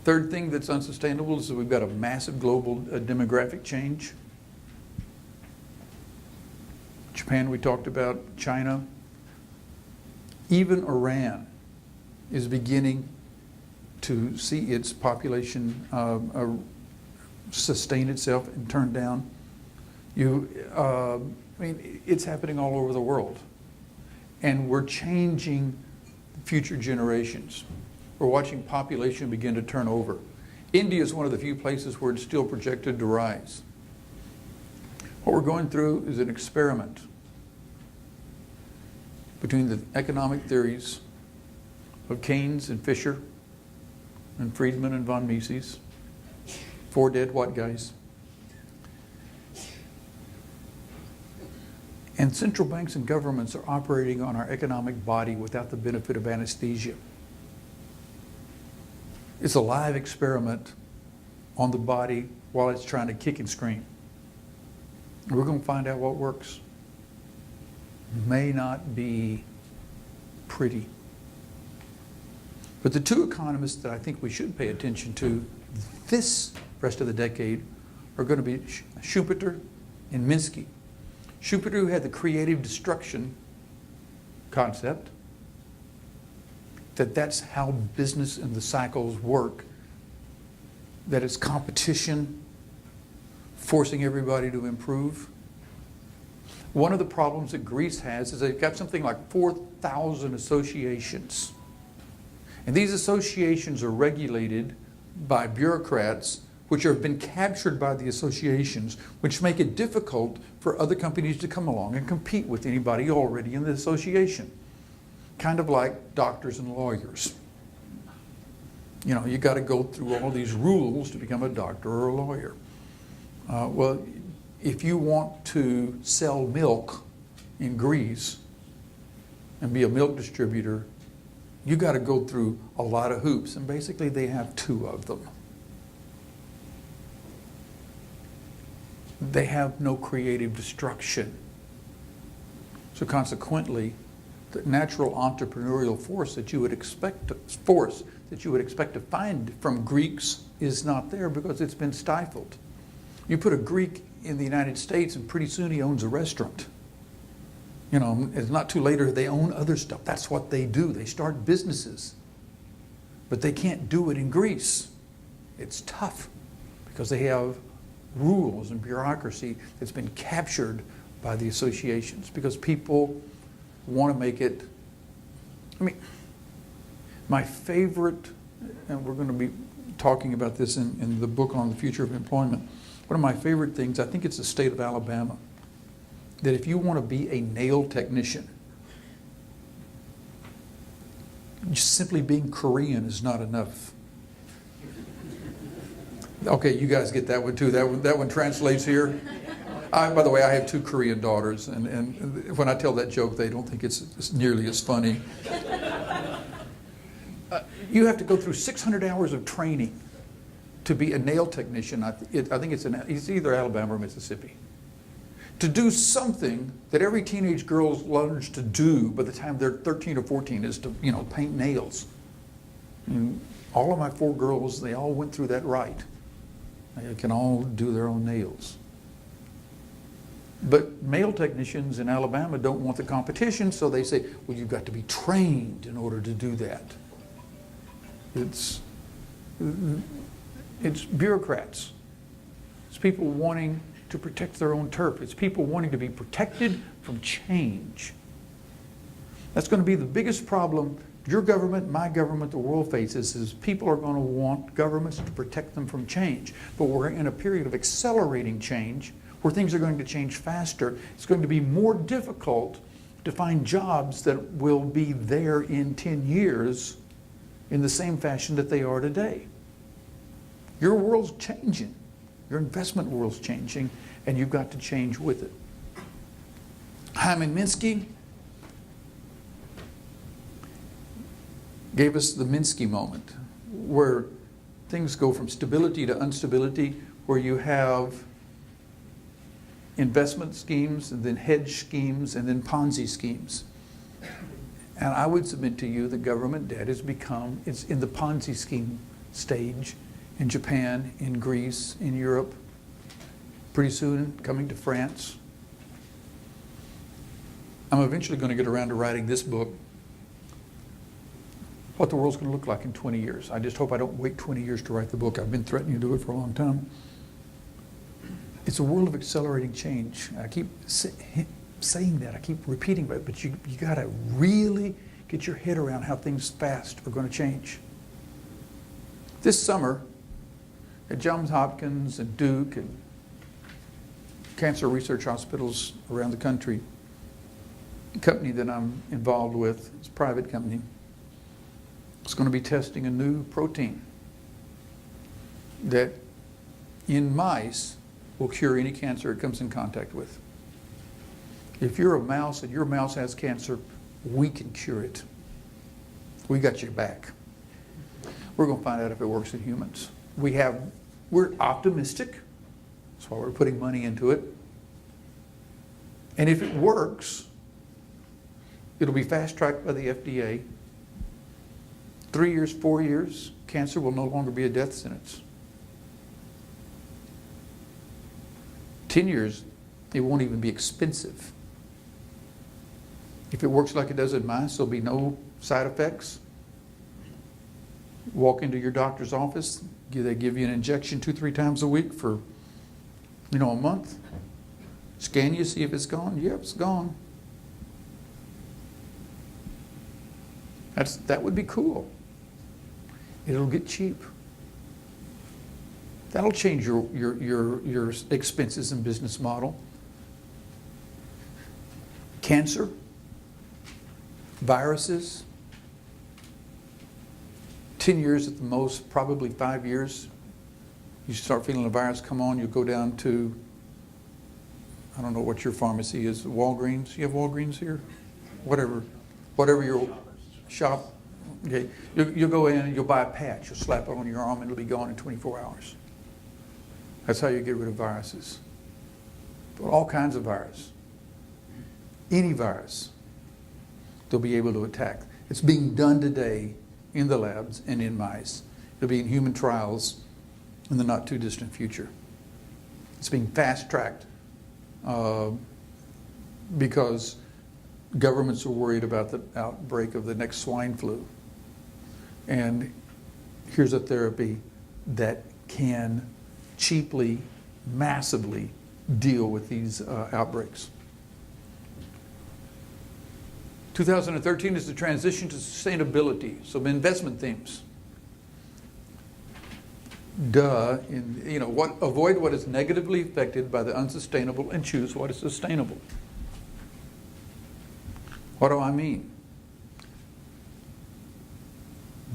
Third thing that's unsustainable is that we've got a massive global demographic change. Japan we talked about, China. Even Iran is beginning to see its population sustain itself and turn down. I mean, it's happening all over the world. And we're changing future generations. We're watching population begin to turn over. India is one of the few places where it's still projected to rise. What we're going through is an experiment between the economic theories of Keynes and Fisher and Friedman and von Mises, four dead white guys. And central banks and governments are operating on our economic body without the benefit of anesthesia. It's a live experiment on the body while it's trying to kick and scream. We're going to find out what works. May not be pretty. But the two economists that I think we should pay attention to this rest of the decade are going to be Schumpeter and Minsky. Schumpeter, who had the creative destruction concept, that's how business and the cycles work, that it's competition, forcing everybody to improve. One of the problems that Greece has is they've got something like 4,000 associations. And these associations are regulated by bureaucrats which have been captured by the associations, which make it difficult for other companies to come along and compete with anybody already in the association. Kind of like doctors and lawyers. You know, you got to go through all these rules to become a doctor or a lawyer. Well, if you want to sell milk in Greece and be a milk distributor, you got to go through a lot of hoops, and basically they have two of them. They have no creative destruction. So consequently, the natural entrepreneurial force that you would expect to find from Greeks is not there because it's been stifled. You put a Greek in the United States and pretty soon he owns a restaurant. You know, it's not too later they own other stuff. That's what they do. They start businesses. But they can't do it in Greece. It's tough because they have rules and bureaucracy that's been captured by the associations because people want to make it. I mean, my favorite, and we're going to be talking about this in the book on the future of employment, one of my favorite things, I think it's the state of Alabama, that if you want to be a nail technician, just simply being Korean is not enough. Okay, you guys get that one too. That one translates here. By the way, I have two Korean daughters, and when I tell that joke, they don't think it's nearly as funny. You have to go through 600 hours of training to be a nail technician. I think it's either Alabama or Mississippi. To do something that every teenage girl learns to do by the time they're 13 or 14 is to, paint nails. And all of my 4 girls, they all went through that right. They can all do their own nails. But male technicians in Alabama don't want the competition, so they say, well, you've got to be trained in order to do that. It's bureaucrats. It's people wanting to protect their own turf. It's people wanting to be protected from change. That's going to be the biggest problem your government, my government, the world faces, is people are going to want governments to protect them from change. But we're in a period of accelerating change where things are going to change faster. It's going to be more difficult to find jobs that will be there in 10 years in the same fashion that they are today. Your world's changing. Your investment world's changing, and you've got to change with it. Hyman Minsky gave us the Minsky moment, where things go from stability to instability, where you have investment schemes, and then hedge schemes, and then Ponzi schemes. And I would submit to you that government debt has become, it's in the Ponzi scheme stage in Japan, in Greece, in Europe, pretty soon coming to France. I'm eventually going to get around to writing this book, what the world's going to look like in 20 years. I just hope I don't wait 20 years to write the book. I've been threatening to do it for a long time. It's a world of accelerating change. I keep saying that, I keep repeating it, but you got to really get your head around how things fast are going to change. This summer, at Johns Hopkins and Duke and cancer research hospitals around the country, the company that I'm involved with, it's a private company, is going to be testing a new protein that in mice will cure any cancer it comes in contact with. If you're a mouse and your mouse has cancer, we can cure it. We got your back. We're going to find out if it works in humans. We're optimistic. That's why we're putting money into it. And if it works, it'll be fast-tracked by the FDA. 3 years, 4 years, cancer will no longer be a death sentence. 10 years, it won't even be expensive. If it works like it does in mice, there'll be no side effects. Walk into your doctor's office, they give you an injection 2-3 times a week for, a month. Scan you, see if it's gone. Yep, it's gone. That would be cool. It'll get cheap. That'll change your expenses and business model. Cancer, viruses, 10 years at the most, probably 5 years. You start feeling a virus come on, you go down to, I don't know what your pharmacy is, Walgreens. You have Walgreens here? Whatever your shop. Okay, you'll go in and you'll buy a patch. You'll slap it on your arm and it'll be gone in 24 hours. That's how you get rid of viruses. But all kinds of virus. Any virus, they'll be able to attack. It's being done today in the labs and in mice. It'll be in human trials in the not too distant future. It's being fast-tracked because governments are worried about the outbreak of the next swine flu. And here's a therapy that can cheaply, massively deal with these outbreaks. 2013 is the transition to sustainability, so investment themes. Avoid what is negatively affected by the unsustainable and choose what is sustainable. What do I mean?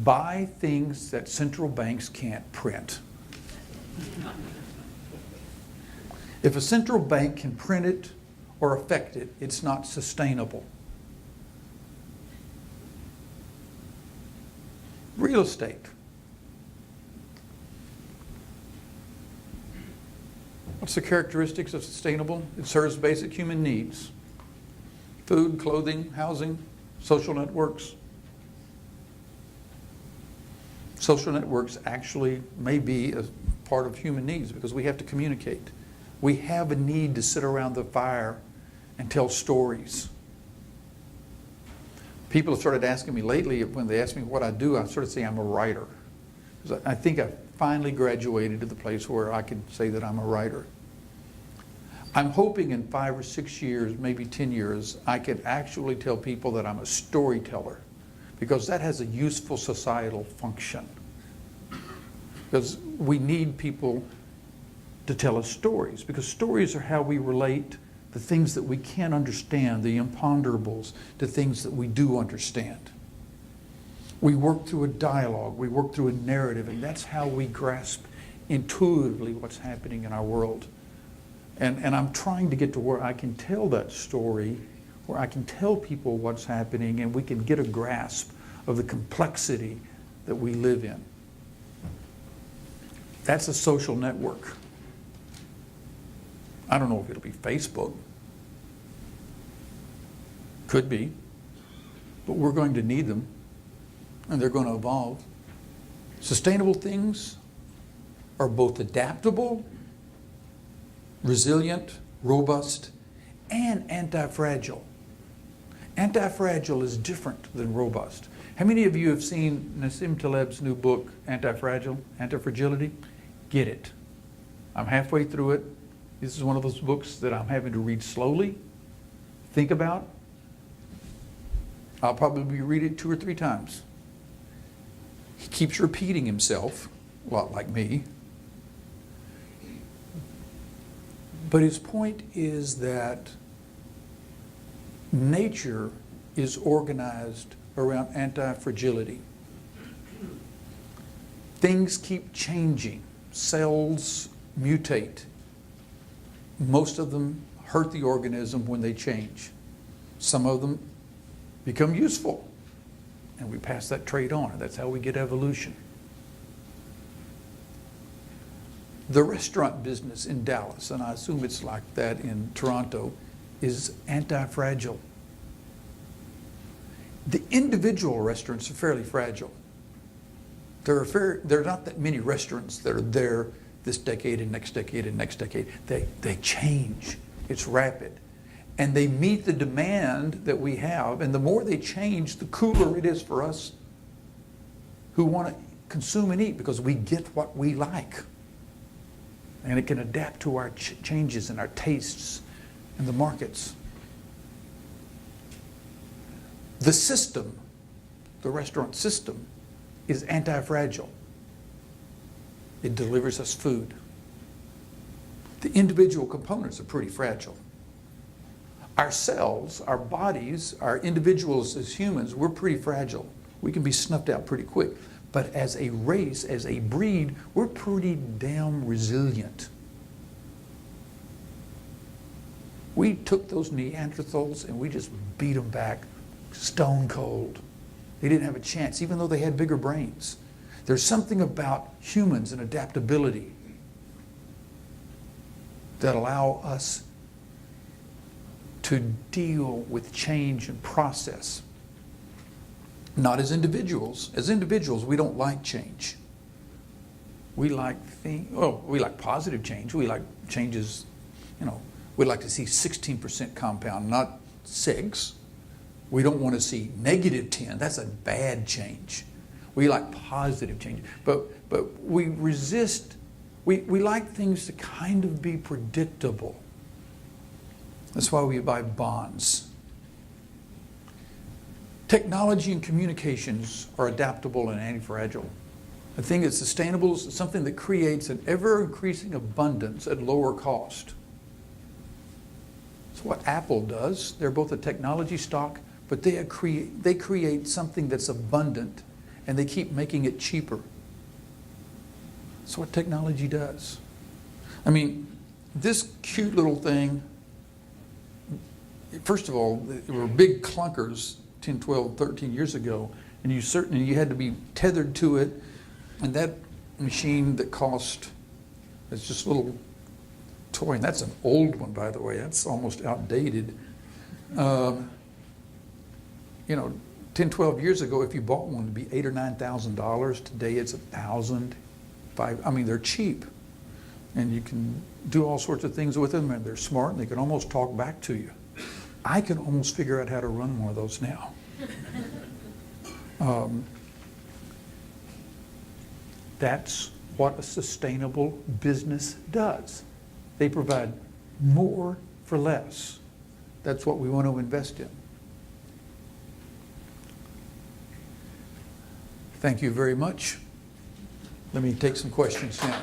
Buy things that central banks can't print. If a central bank can print it or affect it, it's not sustainable. Real estate. What's the characteristics of sustainable? It serves basic human needs. Food, clothing, housing, social networks. Social networks actually may be a part of human needs because we have to communicate. We have a need to sit around the fire and tell stories. People have started asking me lately, when they ask me what I do, I sort of say I'm a writer. Because I think I've finally graduated to the place where I can say that I'm a writer. I'm hoping in 5 or 6 years, maybe 10 years, I can actually tell people that I'm a storyteller, because that has a useful societal function. Because we need people to tell us stories, because stories are how we relate the things that we can't understand, the imponderables, to things that we do understand. We work through a dialogue, we work through a narrative, and that's how we grasp intuitively what's happening in our world. And I'm trying to get to where I can tell that story, where I can tell people what's happening, and we can get a grasp of the complexity that we live in. That's a social network. I don't know if it'll be Facebook. Could be. But we're going to need them, and they're going to evolve. Sustainable things are both adaptable, resilient, robust, and anti-fragile. Anti-fragile is different than robust. How many of you have seen Nassim Taleb's new book, Anti-Fragile, Anti-Fragility? Get it. I'm halfway through it. This is one of those books that I'm having to read slowly, think about. I'll probably read it 2 or 3 times. He keeps repeating himself, a lot like me. But his point is that nature is organized around anti-fragility. Things keep changing. Cells mutate. Most of them hurt the organism when they change. Some of them become useful, and we pass that trait on. That's how we get evolution. The restaurant business in Dallas, and I assume it's like that in Toronto, is anti-fragile. The individual restaurants are fairly fragile. There are not that many restaurants that are there this decade and next decade and next decade. They change. It's rapid. And they meet the demand that we have. And the more they change, the cooler it is for us who want to consume and eat, because we get what we like. And it can adapt to our changes and our tastes and the markets. The system, the restaurant system, is anti-fragile. It delivers us food. The individual components are pretty fragile. Our cells, our bodies, our individuals as humans, we're pretty fragile. We can be snuffed out pretty quick. But as a race, as a breed, we're pretty damn resilient. We took those Neanderthals and we just beat them back stone cold. They didn't have a chance, even though they had bigger brains. There's something about humans and adaptability that allow us to deal with change and process. Not as individuals. As individuals, we don't like change. We like we like positive change. We like changes, we'd like to see 16% compound, not 6. We don't want to see -10. That's a bad change. We like positive change. But we resist, we like things to kind of be predictable. That's why we buy bonds. Technology and communications are adaptable and anti-fragile. A thing that's sustainable is something that creates an ever-increasing abundance at lower cost. That's what Apple does. They're both a technology stock, but they create something that's abundant, and they keep making it cheaper. That's what technology does. I mean, this cute little thing, first of all, there were big clunkers 10, 12, 13 years ago, and you had to be tethered to it, and that machine that cost, it's just a little toy, and that's an old one, by the way, that's almost outdated. 10, 12 years ago, if you bought one, it'd be $8,000 or $9,000. Today it's $1,000, $5,000. I mean, they're cheap, and you can do all sorts of things with them, and they're smart, and they can almost talk back to you. I can almost figure out how to run one of those now. That's what a sustainable business does. They provide more for less. That's what we want to invest in. Thank you very much. Let me take some questions now.